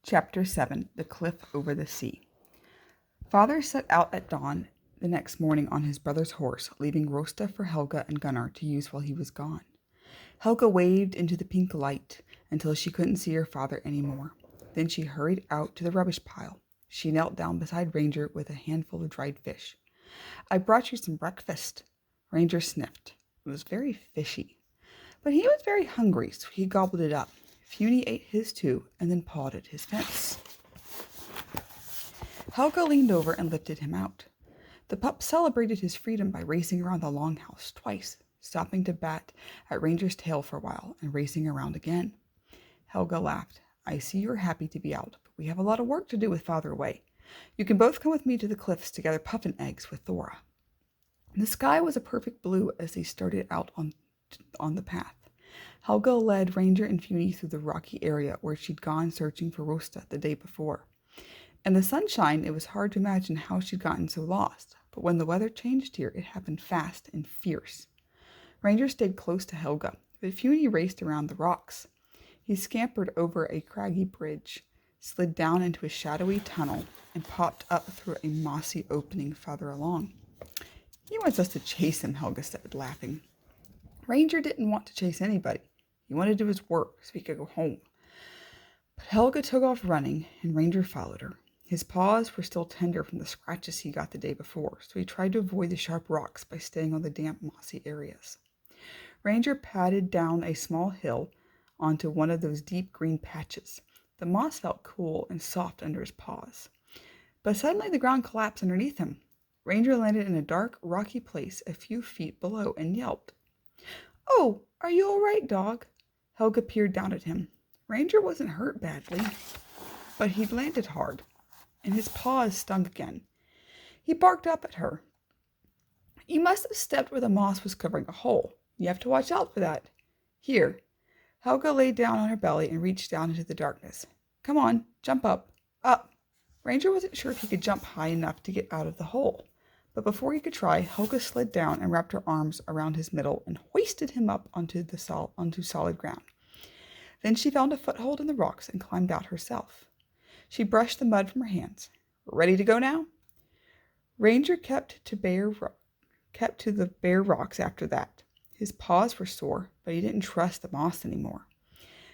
Chapter 7 The Cliff Over the Sea. Father set out at dawn the next morning on his brother's horse, leaving Rosta for Helga and Gunnar to use while he was gone. Helga waved into the pink light until she couldn't see her father anymore. Then she hurried out to the rubbish pile. She knelt down beside Ranger with a handful of dried fish. "I brought you some breakfast." Ranger sniffed. It was very fishy. But he was very hungry, so he gobbled it up. Funi ate his too, and then pawed at his fence. Helga leaned over and lifted him out. The pup celebrated his freedom by racing around the longhouse twice, stopping to bat at Ranger's tail for a while and racing around again. Helga laughed. "I see you're happy to be out, but we have a lot of work to do with Father away. You can both come with me to the cliffs to gather puffin eggs with Thora." The sky was a perfect blue as they started out on the path. Helga led Ranger and Funi through the rocky area where she'd gone searching for Rosta the day before. In the sunshine, it was hard to imagine how she'd gotten so lost, but when the weather changed here, it happened fast and fierce. Ranger stayed close to Helga, but Funi raced around the rocks. He scampered over a craggy bridge, slid down into a shadowy tunnel, and popped up through a mossy opening farther along. "He wants us to chase him," Helga said, laughing. Ranger didn't want to chase anybody. He wanted to do his work so he could go home. But Helga took off running, and Ranger followed her. His paws were still tender from the scratches he got the day before, so he tried to avoid the sharp rocks by staying on the damp, mossy areas. Ranger padded down a small hill onto one of those deep green patches. The moss felt cool and soft under his paws. But suddenly the ground collapsed underneath him. Ranger landed in a dark, rocky place a few feet below and yelped. "Oh, are you all right, dog?" Helga peered down at him. Ranger wasn't hurt badly, but he'd landed hard, and his paws stung again. He barked up at her. "You must have stepped where the moss was covering a hole. You have to watch out for that. Here." Helga lay down on her belly and reached down into the darkness. "Come on, jump up. Up." Ranger wasn't sure if he could jump high enough to get out of the hole. But before he could try, Helga slid down and wrapped her arms around his middle and hoisted him up onto solid ground. Then she found a foothold in the rocks and climbed out herself. She brushed the mud from her hands. "Ready to go now?" Ranger kept to the bare rocks after that. His paws were sore, but he didn't trust the moss anymore.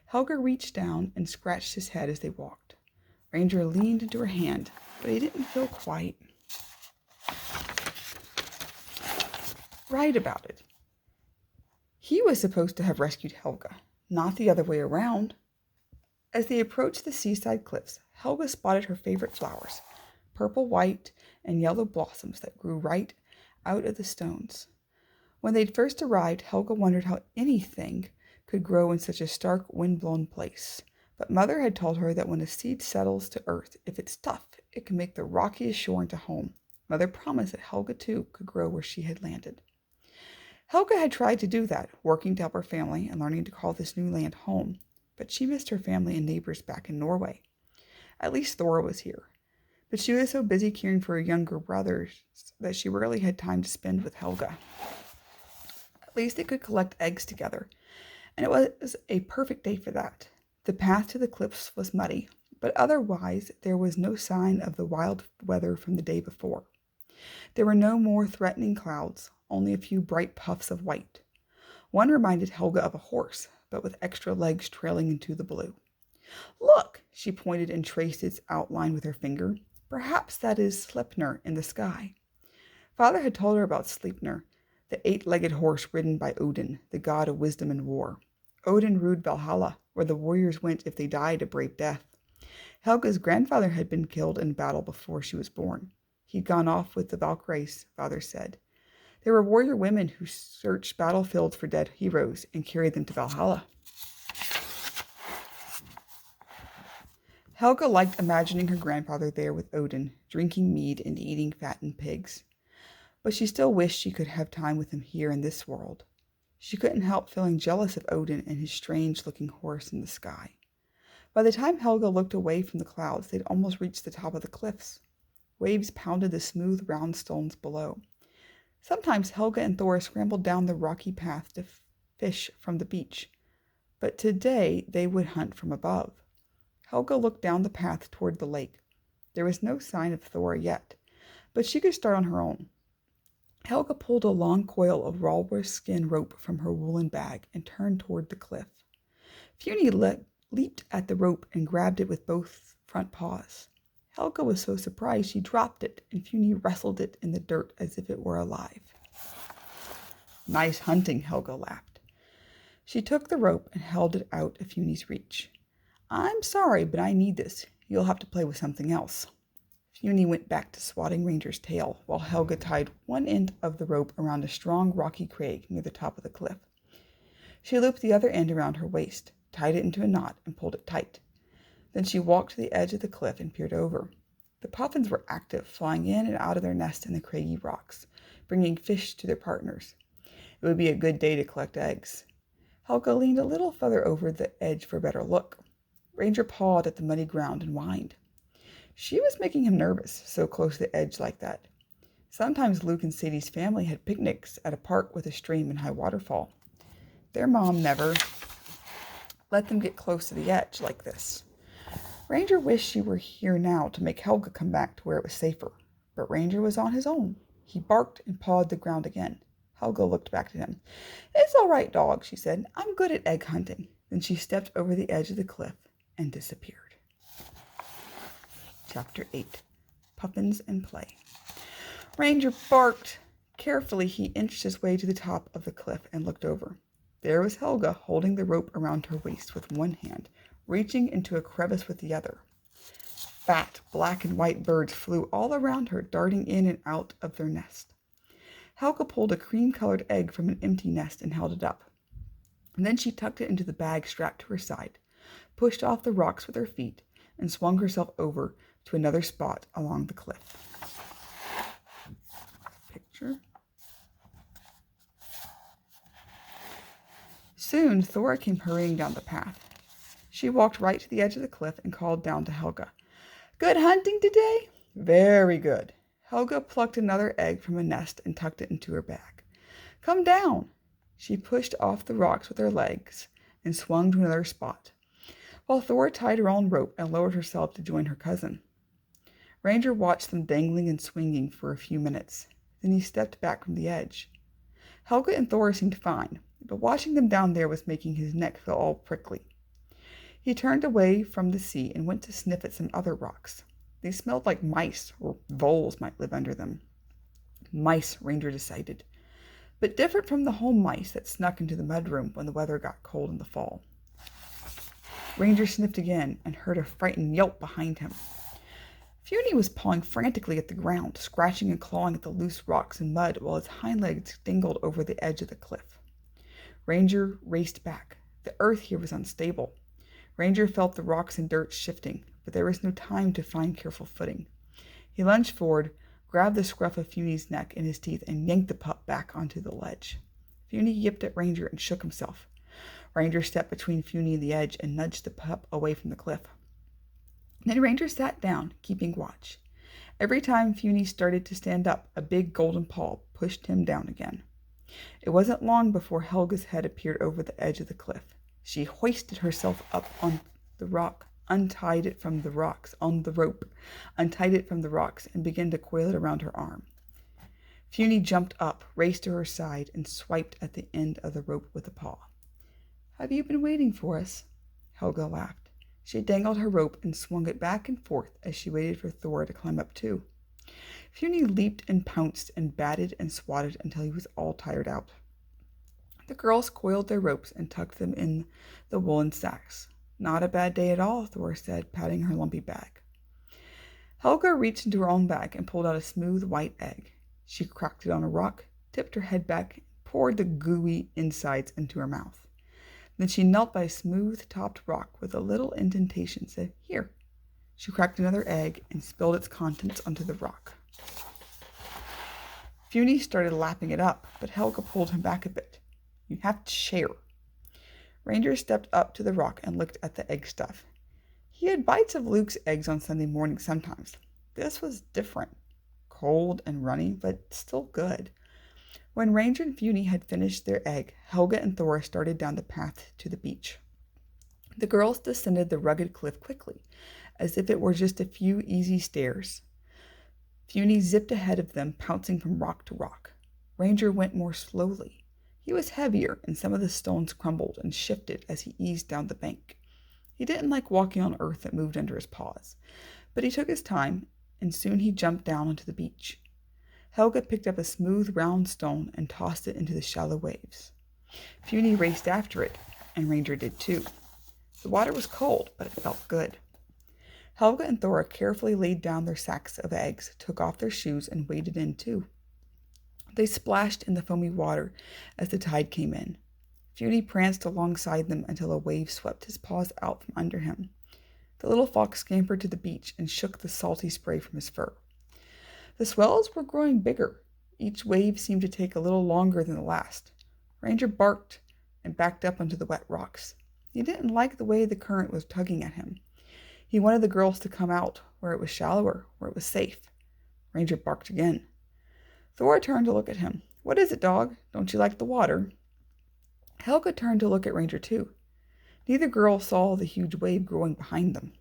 Helga reached down and scratched his head as they walked. Ranger leaned into her hand, but he didn't feel quite right about it. He was supposed to have rescued Helga, not the other way around. As they approached the seaside cliffs, Helga spotted her favorite flowers, purple, white, and yellow blossoms that grew right out of the stones. When they'd first arrived, Helga wondered how anything could grow in such a stark, wind-blown place. But Mother had told her that when a seed settles to earth, if it's tough, it can make the rockiest shore into home. Mother promised that Helga, too, could grow where she had landed. Helga had tried to do that, working to help her family and learning to call this new land home, but she missed her family and neighbors back in Norway. At least Thora was here, but she was so busy caring for her younger brothers that she rarely had time to spend with Helga. At least they could collect eggs together, and it was a perfect day for that. The path to the cliffs was muddy, but otherwise there was no sign of the wild weather from the day before. There were no more threatening clouds, only a few bright puffs of white. One reminded Helga of a horse, but with extra legs trailing into the blue. "Look!" She pointed and traced its outline with her finger. "Perhaps that is Sleipnir in the sky." Father had told her about Sleipnir, the 8-legged horse ridden by Odin, the god of wisdom and war. Odin ruled Valhalla, where the warriors went if they died a brave death. Helga's grandfather had been killed in battle before she was born. He'd gone off with the Valkyries, Father said. There were warrior women who searched battlefields for dead heroes and carried them to Valhalla. Helga liked imagining her grandfather there with Odin, drinking mead and eating fattened pigs. But she still wished she could have time with him here in this world. She couldn't help feeling jealous of Odin and his strange-looking horse in the sky. By the time Helga looked away from the clouds, they'd almost reached the top of the cliffs. Waves pounded the smooth, round stones below. Sometimes Helga and Thora scrambled down the rocky path to fish from the beach, but today they would hunt from above. Helga looked down the path toward the lake. There was no sign of Thor yet, but she could start on her own. Helga pulled a long coil of walrus skin rope from her woolen bag and turned toward the cliff. Funi leaped at the rope and grabbed it with both front paws. Helga was so surprised she dropped it, and Funi wrestled it in the dirt as if it were alive. Nice hunting, Helga laughed. She took the rope and held it out of Funi's reach. I'm sorry, but I need this. You'll have to play with something else. Funi went back to swatting Ranger's tail, while Helga tied one end of the rope around a strong rocky crag near the top of the cliff. She looped the other end around her waist, tied it into a knot, and pulled it tight. Then she walked to the edge of the cliff and peered over. The puffins were active, flying in and out of their nest in the craggy rocks, bringing fish to their partners. It would be a good day to collect eggs. Helga leaned a little further over the edge for a better look. Ranger pawed at the muddy ground and whined. She was making him nervous, so close to the edge like that. Sometimes Luke and Sadie's family had picnics at a park with a stream and high waterfall. Their mom never let them get close to the edge like this. Ranger wished she were here now to make Helga come back to where it was safer, but Ranger was on his own. He barked and pawed the ground again. Helga looked back at him. It's all right, dog, she said. I'm good at egg hunting. Then she stepped over the edge of the cliff and disappeared. Chapter 8. Puffins and Play. Ranger barked. Carefully, he inched his way to the top of the cliff and looked over. There was Helga, holding the rope around her waist with one hand, reaching into a crevice with the other. Fat, black and white birds flew all around her, darting in and out of their nest. Helga pulled a cream-colored egg from an empty nest and held it up. And then she tucked it into the bag strapped to her side, pushed off the rocks with her feet, and swung herself over to another spot along the cliff. Picture. Soon Thora came hurrying down the path. She walked right to the edge of the cliff and called down to Helga. Good hunting today? Very good. Helga plucked another egg from a nest and tucked it into her bag. Come down. She pushed off the rocks with her legs and swung to another spot, while Thora tied her own rope and lowered herself to join her cousin. Ranger watched them dangling and swinging for a few minutes. Then he stepped back from the edge. Helga and Thora seemed fine, but watching them down there was making his neck feel all prickly. He turned away from the sea and went to sniff at some other rocks. They smelled like mice, or voles might live under them. Mice, Ranger decided, but different from the home mice that snuck into the mudroom when the weather got cold in the fall. Ranger sniffed again and heard a frightened yelp behind him. Funi was pawing frantically at the ground, scratching and clawing at the loose rocks and mud while his hind legs dangled over the edge of the cliff. Ranger raced back. The earth here was unstable. Ranger felt the rocks and dirt shifting, but there was no time to find careful footing. He lunged forward, grabbed the scruff of Funi's neck in his teeth, and yanked the pup back onto the ledge. Funi yipped at Ranger and shook himself. Ranger stepped between Funi and the edge and nudged the pup away from the cliff. Then Ranger sat down, keeping watch. Every time Funi started to stand up, a big golden paw pushed him down again. It wasn't long before Helga's head appeared over the edge of the cliff. She hoisted herself up on the rock, untied it from the rocks, on the rope, untied it from the rocks, and began to coil it around her arm. Funi jumped up, raced to her side, and swiped at the end of the rope with a paw. Have you been waiting for us? Helga laughed. She dangled her rope and swung it back and forth as she waited for Thor to climb up too. Funi leaped and pounced and batted and swatted until he was all tired out. The girls coiled their ropes and tucked them in the woolen sacks. Not a bad day at all, Thor said, patting her lumpy bag. Helga reached into her own bag and pulled out a smooth white egg. She cracked it on a rock, tipped her head back, and poured the gooey insides into her mouth. Then she knelt by a smooth-topped rock with a little indentation, said, Here. She cracked another egg and spilled its contents onto the rock. Funi started lapping it up, but Helga pulled him back a bit. You have to share. Ranger stepped up to the rock and looked at the egg stuff. He had bites of Luke's eggs on Sunday morning sometimes. This was different. Cold and runny, but still good. When Ranger and Funi had finished their egg, Helga and Thor started down the path to the beach. The girls descended the rugged cliff quickly, as if it were just a few easy stairs. Funi zipped ahead of them, pouncing from rock to rock. Ranger went more slowly. He was heavier, and some of the stones crumbled and shifted as he eased down the bank. He didn't like walking on earth that moved under his paws, but he took his time, and soon he jumped down onto the beach. Helga picked up a smooth, round stone and tossed it into the shallow waves. Funi raced after it, and Ranger did too. The water was cold, but it felt good. Helga and Thora carefully laid down their sacks of eggs, took off their shoes, and waded in too. They splashed in the foamy water as the tide came in. Funi pranced alongside them until a wave swept his paws out from under him. The little fox scampered to the beach and shook the salty spray from his fur. The swells were growing bigger. Each wave seemed to take a little longer than the last. Ranger barked and backed up onto the wet rocks. He didn't like the way the current was tugging at him. He wanted the girls to come out where it was shallower, where it was safe. Ranger barked again. Thora turned to look at him. "What is it, dog? Don't you like the water?" Helga turned to look at Ranger too. Neither girl saw the huge wave growing behind them.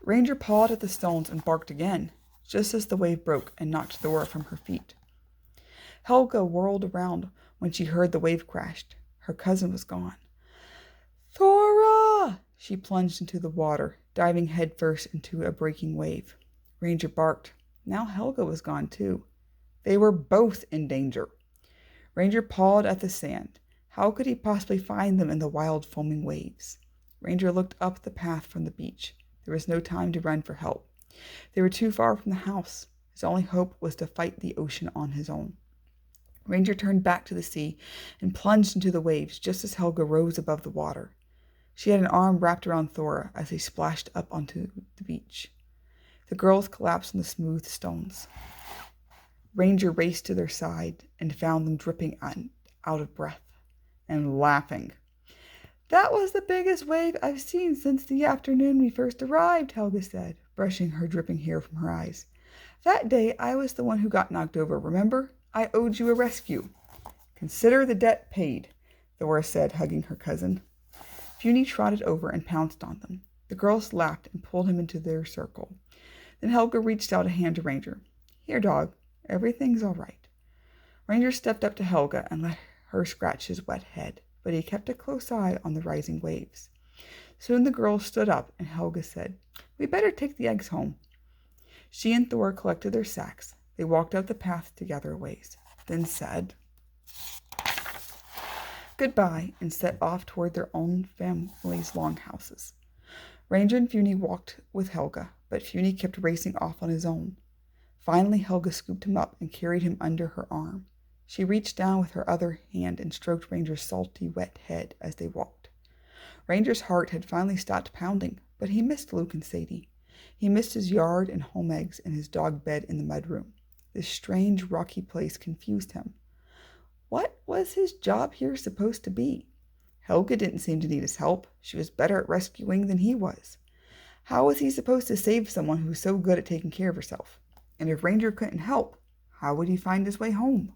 Ranger pawed at the stones and barked again, just as the wave broke and knocked Thora from her feet. Helga whirled around when she heard the wave crashed. Her cousin was gone. "Thora!" She plunged into the water, diving headfirst into a breaking wave. Ranger barked. Now Helga was gone too. They were both in danger. Ranger pawed at the sand. How could he possibly find them in the wild foaming waves? Ranger looked up the path from the beach. There was no time to run for help. They were too far from the house. His only hope was to fight the ocean on his own. Ranger turned back to the sea and plunged into the waves just as Helga rose above the water. She had an arm wrapped around Thora as they splashed up onto the beach. The girls collapsed on the smooth stones. Ranger raced to their side and found them dripping out of breath and laughing. "That was the biggest wave I've seen since the afternoon we first arrived," Helga said, brushing her dripping hair from her eyes. "That day I was the one who got knocked over, remember? I owed you a rescue." "Consider the debt paid," Thora said, hugging her cousin. Funi trotted over and pounced on them. The girls laughed and pulled him into their circle. Then Helga reached out a hand to Ranger. "Here, dog. Everything's all right." Ranger stepped up to Helga and let her scratch his wet head, but he kept a close eye on the rising waves. Soon the girls stood up, and Helga said, "We better take the eggs home." She and Thor collected their sacks. They walked up the path together a ways, then said goodbye and set off toward their own family's longhouses. Ranger and Funi walked with Helga, but Funi kept racing off on his own. Finally, Helga scooped him up and carried him under her arm. She reached down with her other hand and stroked Ranger's salty, wet head as they walked. Ranger's heart had finally stopped pounding, but he missed Luke and Sadie. He missed his yard and home eggs and his dog bed in the mudroom. This strange, rocky place confused him. What was his job here supposed to be? Helga didn't seem to need his help. She was better at rescuing than he was. How was he supposed to save someone who was so good at taking care of herself? And if Ranger couldn't help, how would he find his way home?